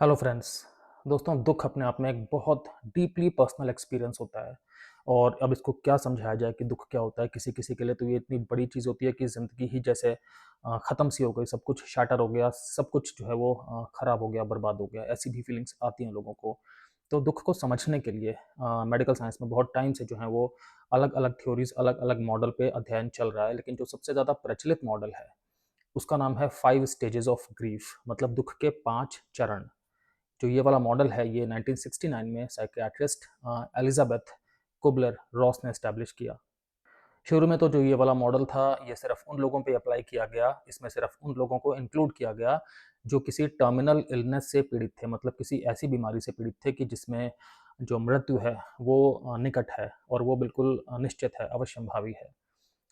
Hello friends. दोस्तों, दुख अपने आप में एक बहुत डीपली पर्सनल एक्सपीरियंस होता है। और अब इसको क्या समझाया जाए कि दुख क्या होता है। किसी किसी के लिए तो ये इतनी बड़ी चीज़ होती है कि ज़िंदगी ही जैसे ख़त्म सी हो गई, सब कुछ शैटर हो गया, सब कुछ जो है वो ख़राब हो गया, बर्बाद हो गया। ऐसी भी फीलिंग्स आती हैं लोगों को। तो दुख को समझने के लिए मेडिकल साइंस में बहुत टाइम से जो है वो अलग अलग थ्योरीज, अलग अलग मॉडल पे अध्ययन चल रहा है। लेकिन जो सबसे ज़्यादा प्रचलित मॉडल है उसका नाम है 5 स्टेजेस ऑफ ग्रीफ, मतलब दुख के 5 चरण। जो ये वाला मॉडल है ये 1969 में साइकियाट्रिस्ट एलिजाबेथ कुबलर रॉस ने एस्टैब्लिश किया। शुरू में तो जो ये वाला मॉडल था ये सिर्फ उन लोगों पे अप्लाई किया गया, इसमें सिर्फ उन लोगों को इंक्लूड किया गया जो किसी टर्मिनल इलनेस से पीड़ित थे, मतलब किसी ऐसी बीमारी से पीड़ित थे कि जिसमें जो मृत्यु है वो निकट है और वो बिल्कुल निश्चित है, अवश्यंभावी है।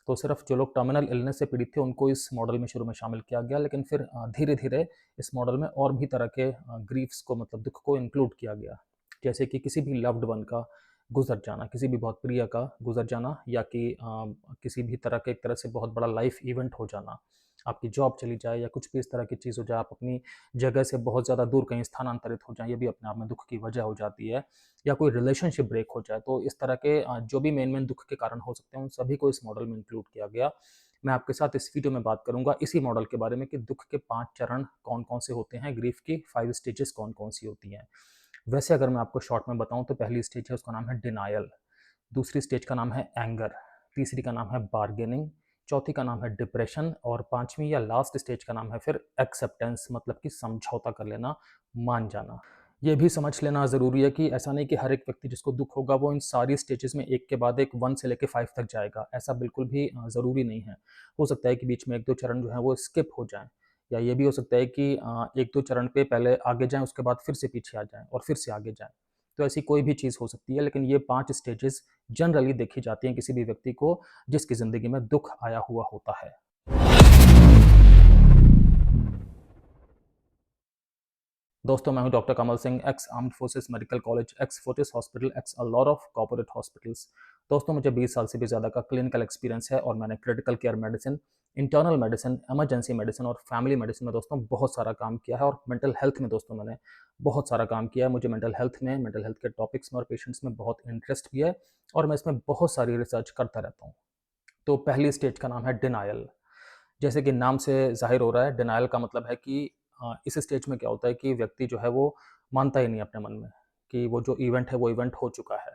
तो सिर्फ जो लोग टर्मिनल इलनेस से पीड़ित थे उनको इस मॉडल में शुरू में शामिल किया गया, लेकिन फिर धीरे-धीरे इस मॉडल में और भी तरह के ग्रीफ्स को, मतलब दुःख को इंक्लूड किया गया। जैसे कि किसी भी लव्ड वन का गुज़र जाना, किसी भी बहुत प्रिय का गुज़र जाना, या कि किसी भी तरह के एक तरह से बहुत बड़ा लाइफ़ इवेंट हो जाना। आपकी जॉब चली जाए या कुछ भी इस तरह की चीज़ हो जाए, आप अपनी जगह से बहुत ज़्यादा दूर कहीं स्थानांतरित हो जाएँ, ये भी अपने आप में दुःख की वजह हो जाती है। या कोई रिलेशनशिप ब्रेक हो जाए, तो इस तरह के जो भी मेन दुख के कारण हो सकते हैं उन सभी को इस मॉडल में इंक्लूड किया गया। मैं आपके साथ इस वीडियो में बात करूंगा इसी मॉडल के बारे में कि दुख के 5 चरण कौन कौन से होते हैं, ग्रीफ की 5 स्टेजेस कौन कौन सी होती हैं। वैसे अगर मैं आपको शॉर्ट में बताऊं तो पहली स्टेज है उसका नाम है डिनायल, दूसरी स्टेज का नाम है एंगर, तीसरी का नाम है बार्गेनिंग, चौथी का नाम है डिप्रेशन, और पांचवी या लास्ट स्टेज का नाम है फिर एक्सेप्टेंस, मतलब कि समझौता कर लेना, मान जाना। ये भी समझ लेना ज़रूरी है कि ऐसा नहीं कि हर एक व्यक्ति जिसको दुख होगा वो इन सारी स्टेजेस में एक के बाद एक 1 से लेके 5 तक जाएगा, ऐसा बिल्कुल भी ज़रूरी नहीं है। हो सकता है कि बीच में 1-2 चरण जो है वो स्किप हो जाएँ, या ये भी हो सकता है कि 1-2 चरण पे पहले आगे जाएँ, उसके बाद फिर से पीछे आ जाएँ और फिर से आगे जाएँ। तो ऐसी कोई भी चीज़ हो सकती है, लेकिन ये 5 स्टेजेस जनरली देखी जाती हैं किसी भी व्यक्ति को जिसकी ज़िंदगी में दुःख आया हुआ होता है। दोस्तों, मैं हूं doctor Kamal Singh, x armed forces medical college, x Fortis hospital, x a lot of corporate hospitals. दोस्तों, मुझे 20 साल से भी ज़्यादा का क्लिनिकल एक्सपीरियंस है और मैंने critical care medicine, internal medicine, emergency medicine और फैमिली मेडिसिन में दोस्तों बहुत सारा काम किया है। और मेंटल हेल्थ में दोस्तों मैंने बहुत सारा काम किया है। मुझे मेंटल हेल्थ के टॉपिक्स में और पेशेंट्स में बहुत इंटरेस्ट भी है और मैं इसमें बहुत सारी रिसर्च करता रहता हूँ। तो पहली स्टेज का नाम है डिनायल। जैसे कि नाम से ज़ाहिर हो रहा है, डिनायल का मतलब है कि इस स्टेज में क्या होता है कि व्यक्ति जो है वो मानता ही नहीं अपने मन में कि वो जो इवेंट है वो इवेंट हो चुका है।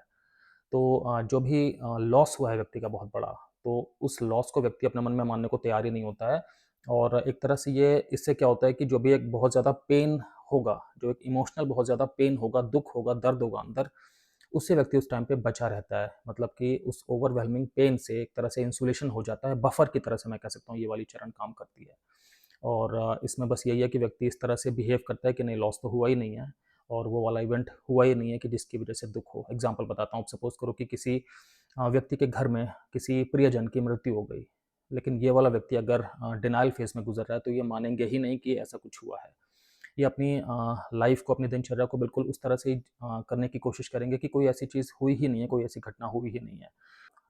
तो जो भी लॉस हुआ है व्यक्ति का बहुत बड़ा, तो उस लॉस को व्यक्ति अपने मन में मानने को तैयार ही नहीं होता है। और एक तरह से ये इससे क्या होता है कि जो भी एक बहुत ज़्यादा पेन होगा, जो एक इमोशनल बहुत ज़्यादा पेन होगा, दुःख होगा, दर्द होगा अंदर, उससे व्यक्ति उस टाइम पे बचा रहता है। मतलब कि उस ओवरवेलमिंग पेन से एक तरह से इंसुलेशन हो जाता है, बफर की तरह से मैं कह सकता हूँ ये वाली चरण काम करती है। और इसमें बस यही है कि व्यक्ति इस तरह से बिहेव करता है कि नहीं, लॉस तो हुआ ही नहीं है और वो वाला इवेंट हुआ ही नहीं है कि जिसकी वजह से दुःख हो। एग्ज़ाम्पल बताता हूँ, सपोज़ करो कि किसी व्यक्ति के घर में किसी प्रियजन की मृत्यु हो गई, लेकिन ये वाला व्यक्ति अगर डिनायल फ़ेज़ में गुज़र रहा है तो ये मानेंगे ही नहीं कि ऐसा कुछ हुआ है। ये अपनी लाइफ़ को, अपनी दिनचर्या को बिल्कुल उस तरह से ही करने की कोशिश करेंगे कि कोई ऐसी चीज़ हुई ही नहीं है, कोई ऐसी घटना हुई ही नहीं है।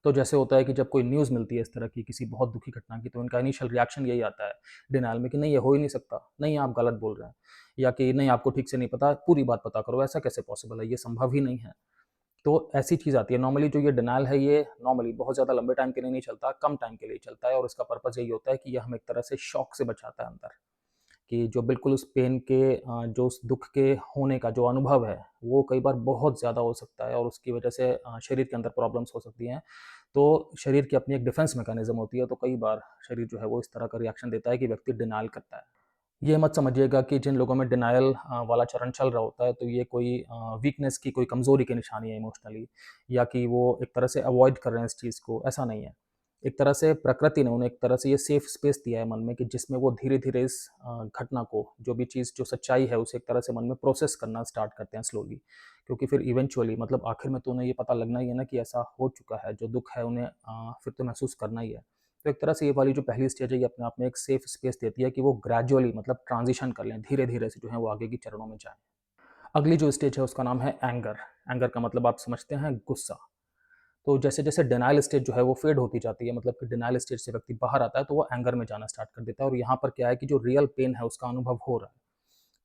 तो जैसे होता है कि जब कोई न्यूज़ मिलती है इस तरह की किसी बहुत दुखी घटना की, तो इनका इनिशियल रिएक्शन यही आता है डिनायल में कि नहीं, ये हो ही नहीं सकता, नहीं आप गलत बोल रहे हैं, या कि नहीं आपको ठीक से नहीं पता, पूरी बात पता करो, ऐसा कैसे पॉसिबल है, ये संभव ही नहीं है। तो ऐसी चीज़ आती है। नॉर्मली जो ये डिनायल है ये नॉर्मली बहुत ज़्यादा लंबे टाइम के लिए नहीं चलता, कम टाइम के लिए चलता है और इसका पर्पज़ यही होता है कि ये हमें एक तरह से शॉक से बचाता है अंदर। कि जो बिल्कुल उस पेन के जो उस दुःख के होने का जो अनुभव है, वो कई बार बहुत ज़्यादा हो सकता है और उसकी वजह से शरीर के अंदर प्रॉब्लम्स हो सकती हैं। तो शरीर की अपनी एक डिफेंस मैकेनिज़्म होती है, तो कई बार शरीर जो है वो इस तरह का रिएक्शन देता है कि व्यक्ति डिनायल करता है। ये मत समझिएगा कि जिन लोगों में डिनायल वाला चरण चल रहा होता है, तो ये कोई वीकनेस की, कोई कमज़ोरी की निशानी है इमोशनली, या कि वो एक तरह से अवॉइड कर रहे हैं इस चीज़ को, ऐसा नहीं है। एक तरह से प्रकृति ने उन्हें एक तरह से ये सेफ स्पेस दिया है मन में कि जिसमें वो धीरे-धीरे इस घटना को, जो भी चीज़, जो सच्चाई है, उसे एक तरह से मन में प्रोसेस करना स्टार्ट करते हैं स्लोली। क्योंकि फिर इवेंचुअली, मतलब आखिर में तो उन्हें ये पता लगना ही है ना कि ऐसा हो चुका है, जो दुःख है उन्हें फिर तो महसूस करना ही है। तो एक तरह से ये वाली जो पहली स्टेज है ये अपने आप में एक सेफ स्पेस देती है कि वो ग्रेजुअली, मतलब ट्रांजिशन कर लें, धीरे-धीरे से जो है वो आगे की चरणों में जाएँ। अगली जो स्टेज है उसका नाम है एंगर। एंगर का मतलब आप समझते हैं, गुस्सा। तो जैसे-जैसे डिनायल स्टेज जो है वो फेड होती जाती है, मतलब कि डिनायल स्टेज से व्यक्ति बाहर आता है तो वो एंगर में जाना स्टार्ट कर देता है और यहाँ पर क्या है कि जो रियल पेन है उसका अनुभव हो रहा है।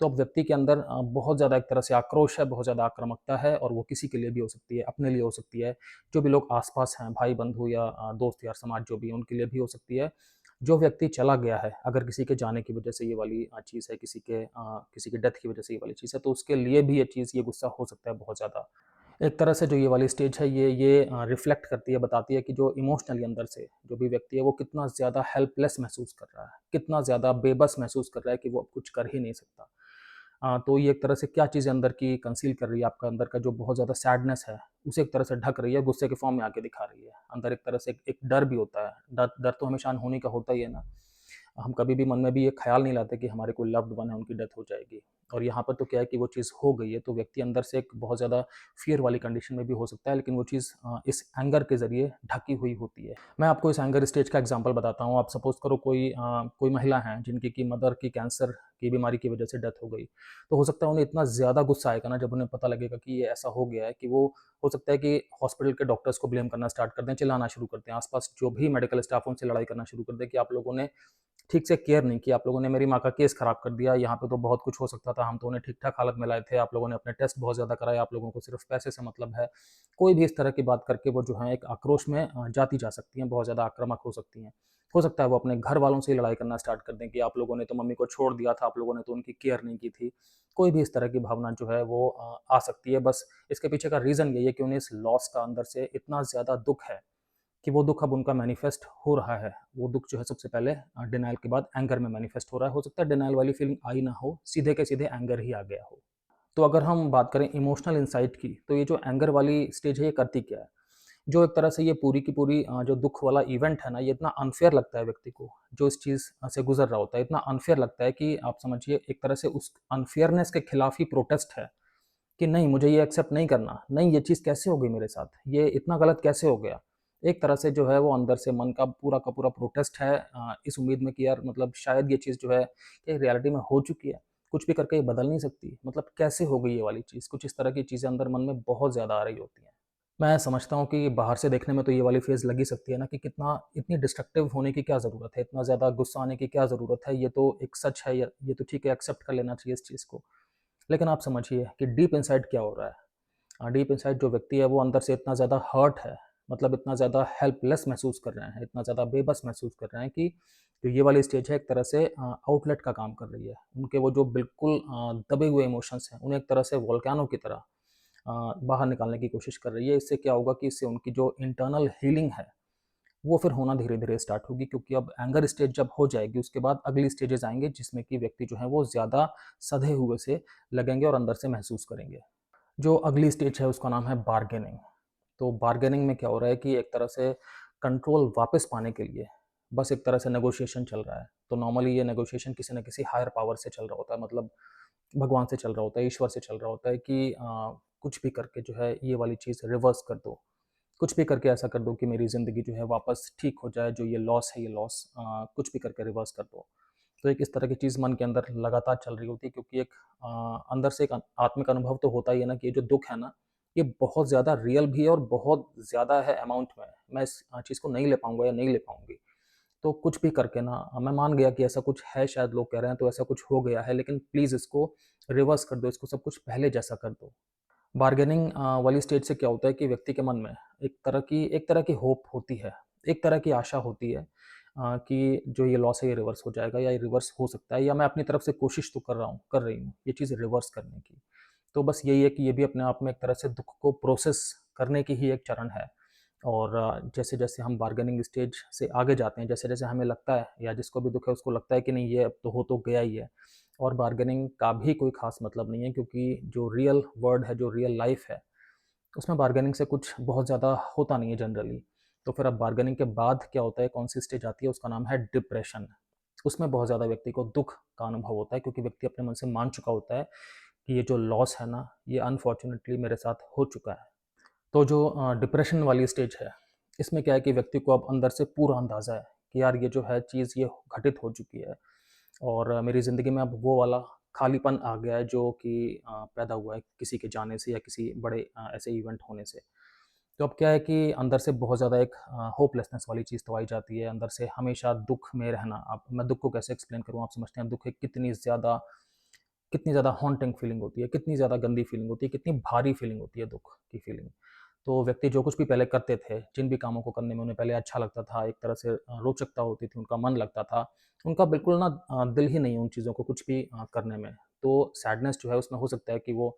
तो अब व्यक्ति के अंदर बहुत ज़्यादा एक तरह से आक्रोश है, बहुत ज़्यादा आक्रामकता है और वो किसी के लिए भी हो सकती है, अपने लिए हो सकती है, जो भी लोग आस-पास हैं, भाई-बंधु या दोस्त यार समाज जो भी है, उनके लिए भी हो सकती है। जो व्यक्ति चला गया है, अगर किसी के जाने की वजह से ये वाली चीज़ है, किसी के डेथ की वजह से ये वाली चीज़ है, तो उसके लिए भी ये चीज़, ये गुस्सा हो सकता है बहुत ज़्यादा। एक तरह से जो ये वाली स्टेज है, ये रिफ्लेक्ट करती है, बताती है कि जो इमोशनली अंदर से जो भी व्यक्ति है, वो कितना ज़्यादा हेल्पलेस महसूस कर रहा है, कितना ज़्यादा बेबस महसूस कर रहा है कि वो अब कुछ कर ही नहीं सकता। तो ये एक तरह से क्या चीज़ अंदर की कंसील कर रही है, आपका अंदर का जो बहुत ज़्यादा सैडनेस है, उसे एक तरह से ढक रही है, गुस्से के फॉर्म में आके दिखा रही है। अंदर एक तरह से एक डर भी होता है, डर डर तो हमेशा अनहोनी का होता ही है ना। हम कभी भी मन में भी ये ख़्याल नहीं लाते कि हमारे कोई लव्ड वन है, उनकी डेथ हो जाएगी। और यहाँ पर तो क्या है कि वो चीज़ हो गई है, तो व्यक्ति अंदर से एक बहुत ज़्यादा फ़ियर वाली कंडीशन में भी हो सकता है, लेकिन वो चीज़ इस एंगर के ज़रिए ढकी हुई होती है। मैं आपको इस एंगर स्टेज का एग्ज़ाम्पल बताता हूँ। आप सपोज़ करो कोई महिला है जिनकी की मदर की कैंसर की बीमारी की वजह से डेथ हो गई। तो हो सकता है उन्हें इतना ज़्यादा गुस्सा आएगा ना, जब उन्हें पता लगेगा कि ये ऐसा हो गया है, कि वो हो सकता है कि हॉस्पिटल के डॉक्टर्स को ब्लेम करना स्टार्ट कर दें, चिल्लाना शुरू कर दें, आस-पास जो भी मेडिकल स्टाफ है उनसे लड़ाई करना शुरू कर दें कि आप लोगों ने ठीक से केयर नहीं की, आप लोगों ने मेरी माँ का केस खराब कर दिया, यहाँ पे तो बहुत कुछ हो सकता था, हम तो उन्हें ठीक-ठाक हालत में लाए थे, आप लोगों ने अपने टेस्ट बहुत ज़्यादा कराए, आप लोगों को सिर्फ़ पैसे से मतलब है। कोई भी इस तरह की बात करके वो जो है एक आक्रोश में जाती जा सकती हैं, बहुत ज़्यादा आक्रामक हो सकती हैं। हो सकता है वो अपने घर वालों से ही लड़ाई करना स्टार्ट कर दें कि आप लोगों ने तो मम्मी को छोड़ दिया था, आप लोगों ने तो उनकी केयर नहीं की थी। कोई भी इस तरह की भावना जो है वो आ सकती है। बस इसके पीछे का रीज़न यही है कि उन्हें इस लॉस का अंदर से इतना ज़्यादा दुःख है कि वो दुःख अब उनका मैनिफेस्ट हो रहा है। वो दुःख जो है सबसे पहले डिनायल के बाद एंगर में मैनिफेस्ट हो रहा है। हो सकता है डिनायल वाली फीलिंग आई ना हो, सीधे के सीधे एंगर ही आ गया हो। तो अगर हम बात करें इमोशनल इनसाइट की, तो ये जो एंगर वाली स्टेज है, ये करती क्या है? जो एक तरह से ये पूरी की पूरी जो दुःख वाला इवेंट है ना, ये इतना अनफ़ेयर लगता है व्यक्ति को, जो इस चीज़ से गुज़र रहा होता है, इतना अनफ़ेयर लगता है कि आप समझिए एक तरह से उस अनफ़ेयरनेस के खिलाफ ही प्रोटेस्ट है, कि नहीं, मुझे ये एक्सेप्ट नहीं करना, नहीं, ये चीज़ कैसे हो गई मेरे साथ, ये इतना गलत कैसे हो गया? एक तरह से जो है वो अंदर से मन का पूरा प्रोटेस्ट है, इस उम्मीद में कि यार मतलब शायद ये चीज़ जो है ये रियलिटी में हो चुकी है, कुछ भी करके ये बदल नहीं सकती, मतलब कैसे हो गई ये वाली चीज़? कुछ इस तरह की चीज़ें अंदर मन में बहुत ज़्यादा आ रही होती हैं। मैं समझता हूँ कि बाहर से देखने में तो ये वाली फ़ेज़ लग ही सकती है ना, कि कितना इतनी डिस्ट्रक्टिव होने की क्या ज़रूरत है, इतना ज़्यादा गुस्सा आने की क्या ज़रूरत है, ये तो एक सच है, ये तो ठीक है, एक्सेप्ट कर लेना चाहिए इस चीज़ को। लेकिन आप समझिए कि डीप इनसाइड क्या हो रहा है। डीप इनसाइड जो व्यक्ति है वो अंदर से इतना ज़्यादा हर्ट है, मतलब इतना ज़्यादा हेल्पलेस महसूस कर रहे हैं, इतना ज़्यादा बेबस महसूस कर रहे हैं कि जो ये वाली स्टेज है एक तरह से आउटलेट का काम कर रही है। उनके वो जो बिल्कुल दबे हुए इमोशंस हैं, उन्हें एक तरह से वोल्केनो की तरह बाहर निकालने की कोशिश कर रही है। इससे क्या होगा कि इससे उनकी जो इंटरनल हीलिंग है, वो फिर होना धीरे-धीरे स्टार्ट होगी, क्योंकि अब एंगर स्टेज जब हो जाएगी, उसके बाद अगली स्टेजेज़ आएँगे जिसमें कि व्यक्ति जो है वो ज़्यादा सधे हुए से लगेंगे और अंदर से महसूस करेंगे। जो अगली स्टेज है उसका नाम है बार्गेनिंग। तो बार्गेनिंग में क्या हो रहा है कि एक तरह से कंट्रोल वापस पाने के लिए बस एक तरह से नेगोशिएशन चल रहा है। तो नॉर्मली ये नेगोशिएशन किसी न किसी हायर पावर से चल रहा होता है, मतलब भगवान से चल रहा होता है, ईश्वर से चल रहा होता है कि कुछ भी करके जो है ये वाली चीज़ रिवर्स कर दो। कुछ भी करके ऐसा कर दो कि मेरी ज़िंदगी जो है वापस ठीक हो जाए, जो ये लॉस है, ये लॉस कुछ भी करके रिवर्स कर दो। तो एक इस तरह की चीज़ मन के अंदर लगातार चल रही होती है, क्योंकि एक अंदर से एक आत्मिक अनुभव तो होता ही है ना कि ये जो दुःख है ना, ये बहुत ज़्यादा रियल भी है और बहुत ज़्यादा है अमाउंट में। मैं इस चीज़ को नहीं ले पाऊँगा या नहीं ले पाऊँगी। तो कुछ भी करके ना मैं मान गया कि ऐसा कुछ है, शायद लोग कह रहे हैं तो ऐसा कुछ हो गया है, लेकिन प्लीज़ इसको रिवर्स कर दो, इसको सब कुछ पहले जैसा कर दो। बार्गेनिंग वाली स्टेज से क्या होता है कि व्यक्ति के मन में एक तरह की होप होती है, एक तरह की आशा होती है कि जो ये लॉस है ये रिवर्स हो जाएगा या ये रिवर्स हो सकता है, या मैं अपनी तरफ से कोशिश तो कर रही हूँ ये चीज़ रिवर्स करने की। तो बस यही है कि ये भी अपने आप में एक तरह से दुःख को प्रोसेस करने की ही एक चरण है। और जैसे-जैसे हम बार्गेनिंग स्टेज से आगे जाते हैं, जैसे-जैसे हमें लगता है या जिसको भी दुःख है उसको लगता है कि नहीं ये अब तो हो तो गया ही है, और बार्गेनिंग का भी कोई ख़ास मतलब नहीं है, क्योंकि जो रियल वर्ल्ड है, जो रियल लाइफ़ है, उसमें बार्गेनिंग से कुछ बहुत ज़्यादा होता नहीं है जनरली। तो फिर अब बार्गेनिंग के बाद क्या होता है, कौन-सी स्टेज आती है, उसका नाम है डिप्रेशन। उसमें बहुत ज़्यादा व्यक्ति को दुःख का अनुभव होता है, क्योंकि व्यक्ति अपने मन से मान चुका होता है कि ये जो लॉस है ना, ये अनफॉर्च्यूनेटली मेरे साथ हो चुका है। तो जो डिप्रेशन वाली स्टेज है, इसमें क्या है कि व्यक्ति को अब अंदर से पूरा अंदाज़ा है कि यार ये जो है चीज़ ये घटित हो चुकी है, और मेरी ज़िंदगी में अब वो वाला खालीपन आ गया है जो कि पैदा हुआ है किसी के जाने से या किसी बड़े ऐसे इवेंट होने से। तो अब क्या है कि अंदर से बहुत ज़्यादा एक होपलेसनेस वाली चीज़ तो आई जाती है, अंदर से हमेशा दुःख में रहना। अब मैं दुःख को कैसे एक्सप्लेन करूँ, आप समझते हैं दुःख एक कितनी ज़्यादा कितनी ज़्यादा हॉन्टिंग फीलिंग होती है, कितनी ज़्यादा गंदी फीलिंग होती है, कितनी भारी फीलिंग होती है दुःख की फीलिंग। तो व्यक्ति जो कुछ भी पहले करते थे, जिन भी कामों को करने में उन्हें पहले अच्छा लगता था, एक तरह से रोचकता होती थी, उनका मन लगता था, उनका बिल्कुल ना दिल ही नहीं है उन चीज़ों को कुछ भी करने में। तो सैडनेस जो है उसमें हो सकता है कि वो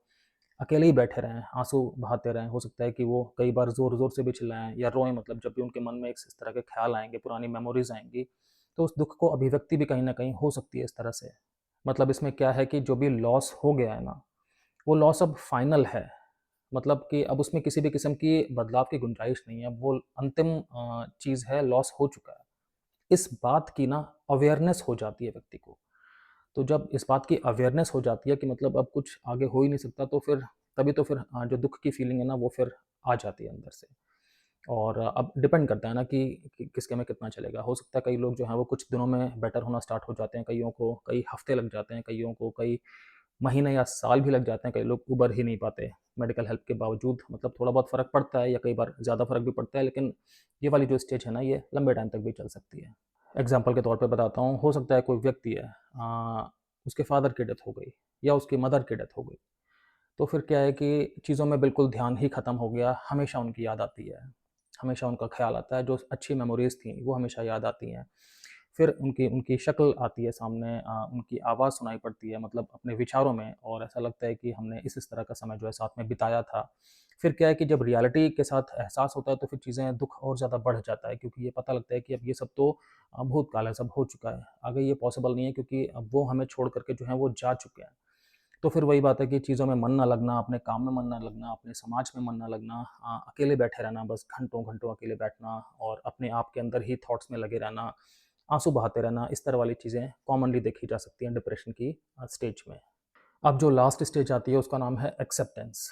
अकेले ही बैठे रहें, आँसू बहाते रहें, हो सकता है कि वो कई बार ज़ोर-ज़ोर से भी चिल्लाएँ या रोएँ, मतलब जब भी उनके मन में इस तरह के ख़्याल आएँगे, पुरानी मेमोरीज़ आएँगी, तो उस दुःख को अभिव्यक्ति भी कहीं न कहीं हो सकती है इस तरह से। मतलब इसमें क्या है कि जो भी लॉस हो गया है ना, वो लॉस अब फाइनल है। मतलब कि अब उसमें किसी भी किस्म की बदलाव की गुंजाइश नहीं है, वो अंतिम चीज़ है, लॉस हो चुका है। इस बात की ना अवेयरनेस हो जाती है व्यक्ति को। तो जब इस बात की अवेयरनेस हो जाती है कि मतलब अब कुछ आगे हो ही नहीं सकता, तो फिर तभी तो फिर जो दुःख की फीलिंग है ना वो फिर आ जाती है अंदर से। और अब डिपेंड करता है ना कि किसके में कितना चलेगा। हो सकता है कई लोग जो हैं वो कुछ दिनों में बेटर होना स्टार्ट हो जाते हैं, कइयों को कई हफ्ते लग जाते हैं, कइयों को कई महीने या साल भी लग जाते हैं, कई लोग उबर ही नहीं पाते मेडिकल हेल्प के बावजूद। मतलब थोड़ा बहुत फ़र्क पड़ता है या कई बार ज़्यादा फ़र्क भी पड़ता है, लेकिन ये वाली जो स्टेज है ना ये लंबे टाइम तक भी चल सकती है। एग्ज़ाम्पल के तौर पे बताता हूँ, हो सकता है कोई व्यक्ति है, उसके फ़ादर की डेथ हो गई या उसकी मदर की डेथ हो गई। तो फिर क्या है कि चीज़ों में बिल्कुल ध्यान ही ख़त्म हो गया, हमेशा उनकी याद आती है, हमेशा उनका ख़्याल आता है, जो अच्छी मेमोरीज़ थी वो हमेशा याद आती हैं। फिर उनकी उनकी शक्ल आती है सामने, उनकी आवाज़ सुनाई पड़ती है, मतलब अपने विचारों में, और ऐसा लगता है कि हमने इस तरह का समय जो है साथ में बिताया था। फिर क्या है कि जब रियलिटी के साथ एहसास होता है तो फिर चीज़ें दुःख और ज़्यादा बढ़ जाता है, क्योंकि ये पता लगता है कि अब ये सब तो भूतकाल है, सब हो चुका है। आगे ये पॉसिबल नहीं है, क्योंकि अब वो हमें छोड़ कर के जो है वो जा चुके हैं। तो फिर वही बात है कि चीज़ों में मन ना लगना, अपने काम में मन ना लगना, अपने समाज में मन ना लगना, अकेले बैठे रहना, बस घंटों-घंटों अकेले बैठना और अपने आप के अंदर ही थॉट्स में लगे रहना, आँसू बहाते रहना, इस तरह वाली चीज़ें कॉमनली देखी जा सकती हैं डिप्रेशन की स्टेज में। अब जो लास्ट स्टेज आती है उसका नाम है एक्सेप्टेंस।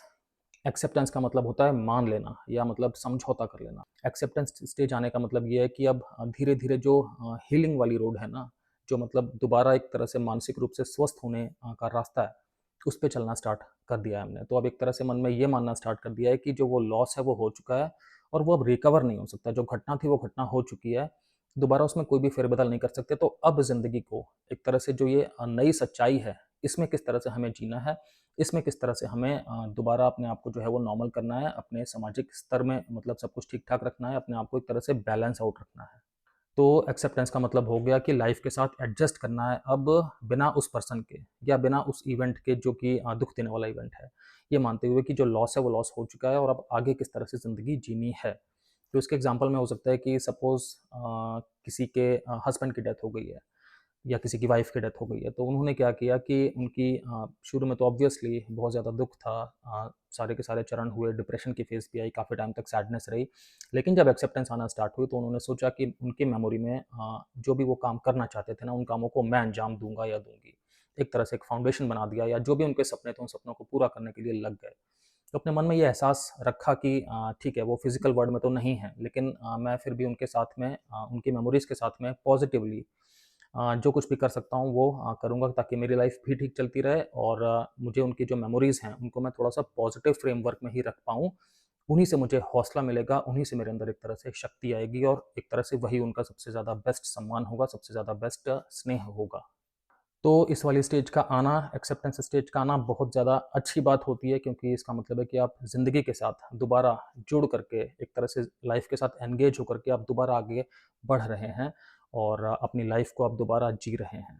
एक्सेप्टेंस का मतलब होता है मान लेना या मतलब समझौता कर लेना। एक्सेप्टेंस स्टेज आने का मतलब ये है कि अब धीरे-धीरे जो हीलिंग वाली रोड है ना, जो मतलब दोबारा एक तरह से मानसिक रूप से स्वस्थ होने का रास्ता है, उस पे चलना स्टार्ट कर दिया है हमने। तो अब एक तरह से मन में ये मानना स्टार्ट कर दिया है कि जो वो लॉस है वो हो चुका है और वो अब रिकवर नहीं हो सकता। जो घटना थी वो घटना हो चुकी है, दोबारा उसमें कोई भी फेरबदल नहीं कर सकते। तो अब ज़िंदगी को एक तरह से जो ये नई सच्चाई है, इसमें किस तरह से हमें जीना है, इसमें किस तरह से हमें दोबारा अपने आप को जो है वो नॉर्मल करना है, अपने सामाजिक स्तर में मतलब सब कुछ ठीक-ठाक रखना है, अपने आप को एक तरह से बैलेंस आउट रखना है। तो एक्सेप्टेंस का मतलब हो गया कि लाइफ के साथ एडजस्ट करना है अब, बिना उस पर्सन के या बिना उस इवेंट के जो कि दुःख देने वाला इवेंट है। ये मानते हुए कि जो लॉस है वो लॉस हो चुका है और अब आगे किस तरह से ज़िंदगी जीनी है। तो इसके एग्ज़ाम्पल में हो सकता है कि सपोज़ किसी के हस्बैंड की डेथ हो गई है या किसी की वाइफ़ की डेथ हो गई है, तो उन्होंने क्या किया कि उनकी शुरू में तो ऑब्वियसली बहुत ज़्यादा दुःख था, सारे के सारे चरण हुए, डिप्रेशन की फ़ेज़ भी आई, काफ़ी टाइम तक सैडनेस रही। लेकिन जब एक्सेप्टेंस आना स्टार्ट हुई तो उन्होंने सोचा कि उनकी मेमोरी में जो भी वो काम करना चाहते थे ना, उन कामों को मैं अंजाम दूँगा या दूँगी। एक तरह से एक फाउंडेशन बना दिया, या जो भी उनके सपने थे, उन सपनों को पूरा करने के लिए लग गए। तो अपने मन में ये एहसास रखा कि ठीक है, वो फिज़िकल वर्ल्ड में तो नहीं है, लेकिन मैं फिर भी उनके साथ में उनकी मेमोरीज़ के साथ में पॉज़िटिवली जो कुछ भी कर सकता हूँ वो करूँगा, ताकि मेरी लाइफ़ भी ठीक चलती रहे और मुझे उनकी जो मेमोरीज़ हैं, उनको मैं थोड़ा-सा पॉज़िटिव फ्रेमवर्क में ही रख पाऊँ। उन्हीं से मुझे हौसला मिलेगा, उन्हीं से मेरे अंदर एक तरह से शक्ति आएगी और एक तरह से वही उनका सबसे ज़्यादा बेस्ट सम्मान होगा, सबसे ज़्यादा बेस्ट स्नेह होगा। तो इस वाली स्टेज का आना, एक्सेप्टेंस स्टेज का आना बहुत ज़्यादा अच्छी बात होती है, क्योंकि इसका मतलब है कि आप ज़िंदगी के साथ दोबारा जुड़ करके एक तरह से लाइफ़ के साथ एंगेज होकर के आप दोबारा आगे बढ़ रहे हैं और अपनी लाइफ़ को आप दोबारा जी रहे हैं।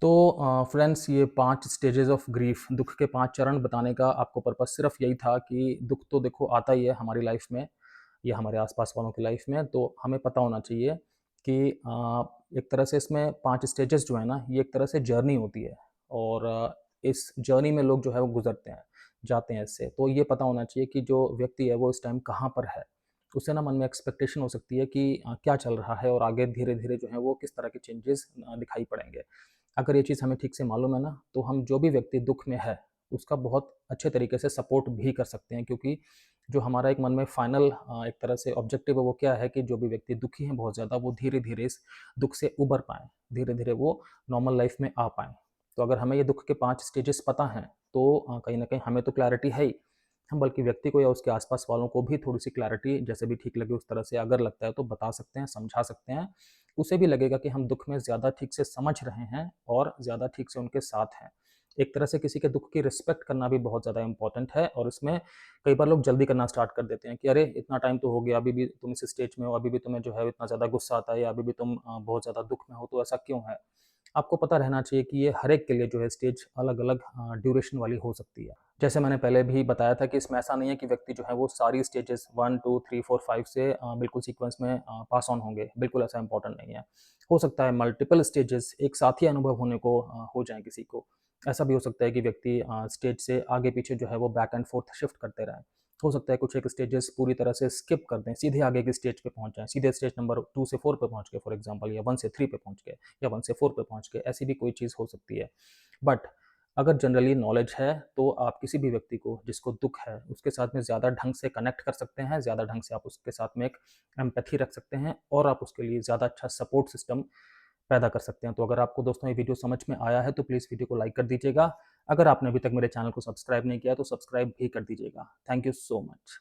तो फ्रेंड्स, ये 5 स्टेजेज़ ऑफ ग्रीफ़, दुःख के 5 चरण बताने का आपको पर्पज़ सिर्फ़ यही था कि दुःख तो देखो आता ही है हमारी लाइफ़ में या हमारे आस-पास वालों की लाइफ़ में, तो हमें पता होना चाहिए कि एक तरह से इसमें 5 स्टेजेज़ जो है ना, ये एक तरह से जर्नी होती है और इस जर्नी में लोग जो है वो गुज़रते हैं, जाते हैं इससे। तो ये पता होना चाहिए कि जो व्यक्ति है वो इस टाइम कहाँ पर है। उससे ना मन में एक्सपेक्टेशन हो सकती है कि क्या चल रहा है और आगे धीरे-धीरे जो है वो किस तरह के चेंजेज़ दिखाई पड़ेंगे। अगर ये चीज़ हमें ठीक से मालूम है ना, तो हम जो भी व्यक्ति दुःख में है, उसका बहुत अच्छे तरीके से सपोर्ट भी कर सकते हैं, क्योंकि जो हमारा एक मन में फाइनल एक तरह से ऑब्जेक्टिव है वो क्या है कि जो भी व्यक्ति दुखी हैं बहुत ज़्यादा, वो धीरे-धीरे इस दुःख से उबर पाएँ, धीरे-धीरे वो नॉर्मल लाइफ़ में आ पाएँ। तो अगर हमें ये दुःख के 5 स्टेजेस पता हैं, तो कहीं न कहीं हमें तो क्लैरिटी है ही, हम बल्कि व्यक्ति को या उसके आस-पास वालों को भी थोड़ी-सी क्लैरिटी जैसे भी ठीक लगे उस तरह से अगर लगता है तो बता सकते हैं, समझा सकते हैं। उसे भी लगेगा कि हम दुःख में ज़्यादा ठीक से समझ रहे हैं और ज़्यादा ठीक से उनके साथ हैं। एक तरह से किसी के दुःख की रिस्पेक्ट करना भी बहुत ज़्यादा इम्पोर्टेंट है और इसमें कई बार लोग जल्दी करना स्टार्ट कर देते हैं कि अरे! इतना टाइम तो हो गया, अभी भी तुम इस स्टेज में हो, अभी भी तुम्हें जो है इतना ज़्यादा गुस्सा आता है या अभी भी तुम बहुत ज़्यादा दुःख में हो, तो ऐसा क्यों है? आपको पता रहना चाहिए कि ये हर एक के लिए जो है स्टेज अलग-अलग ड्यूरेशन वाली हो सकती है। जैसे मैंने पहले भी बताया था कि इसमें ऐसा नहीं है कि व्यक्ति जो है वो सारी स्टेजेस 1, 2, 3, 4, 5 से बिल्कुल सीक्वेंस में पास ऑन होंगे, बिल्कुल ऐसा इम्पोर्टेंट नहीं है। हो सकता है मल्टीपल स्टेजेस एक साथ ही अनुभव होने को हो जाएँ किसी को। ऐसा भी हो सकता है कि व्यक्ति स्टेज से आगे-पीछे जो है वो बैक एंड फ़ोर्थ शिफ्ट करते रहें। हो सकता है कुछ एक स्टेजेस पूरी तरह से स्किप कर दें, सीधे आगे की स्टेज पे पहुँच जाएँ, सीधे स्टेज नंबर 2 से 4 पे पहुँच गए फॉर एग्ज़ाम्पल या 1 से 3 पे पहुँच गए या 1 से 4 पे पहुँच गए, ऐसी भी कोई चीज़ हो सकती है। बट अगर जनरली नॉलेज है, तो आप किसी भी व्यक्ति को जिसको दुःख है, उसके साथ में ज़्यादा ढंग से कनेक्ट कर सकते हैं, ज़्यादा ढंग से आप उसके साथ में एक एम्पैथी रख सकते हैं और आप उसके लिए ज़्यादा अच्छा सपोर्ट सिस्टम पैदा कर सकते हैं। तो अगर आपको दोस्तों ये वीडियो समझ में आया है, तो प्लीज़ वीडियो को लाइक कर दीजिएगा। अगर आपने अभी तक मेरे चैनल को सब्सक्राइब नहीं किया, तो सब्सक्राइब भी कर दीजिएगा। Thank you so much.